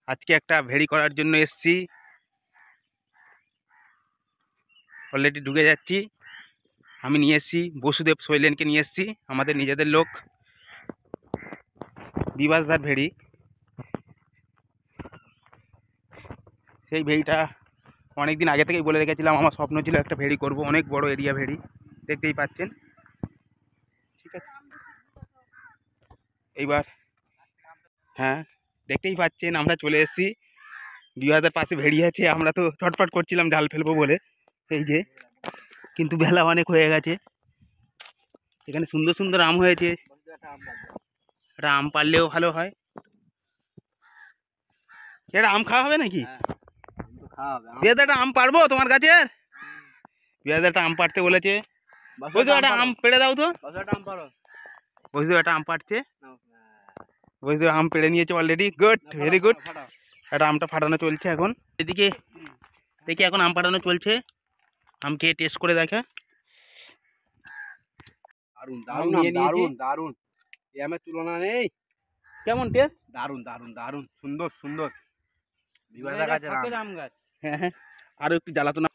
আজকে একটা ভেড়ি করার জন্য এসছি, অলরেডি ঢুকে যাচ্ছি। আমি নিয়ে এসছি বসুদেব শৈলেনকে নিয়ে এসছি, আমাদের নিজেদের লোক, বিবাসদার ভেড়ি। সেই ভেড়িটা অনেক দিন আগে থেকেই বলে রেখেছিলাম, আমার স্বপ্ন ছিল একটা ভেড়ি করব, অনেক বড় এরিয়া ভেড়ি, দেখতেই পাচ্ছেন। ঠিক আছে, এইবার হ্যাঁ দেখতেই পাচ্ছেন আমরা চলে এসেছি। বিবাসদার পাশে ভেড়ি আছে, আমরা তো ছটফট করছিলাম জাল ফেলবো বলে, এই যে, কিন্তু বেলা অনেক হয়ে গেছে। এখানে সুন্দর সুন্দর আম হয়েছে, এটা আম পারলেও ভালো হয়। এটা আম খাওয়া হবে নাকি? বিয়াদা একটা আম পারবো তোমার কাছে? বিয়াদা একটা আম পাড়তে বলেছে, বুঝতে একটা আম পেড়ে দাও তো। বুঝতে একটা আম পাড়ছে, বুঝতে আম পেড়ে নিয়েছে অলরেডি, গুড, ভেরি গুড। একটা আমটা ফাটানো চলছে এখন, এদিকে দেখি এখন আম ফাটানো চলছে, আম খেয়ে টেস্ট করে দেখে। দারুন দারুন দারুন দারুন, এই আমের তুলনা নেই। কেমন টেস্ট? দারুন দারুন দারুন, সুন্দর সুন্দর। বিবাসদার কাছে আম গাছ। হ্যাঁ, আরো একটু জ্বালাতো না।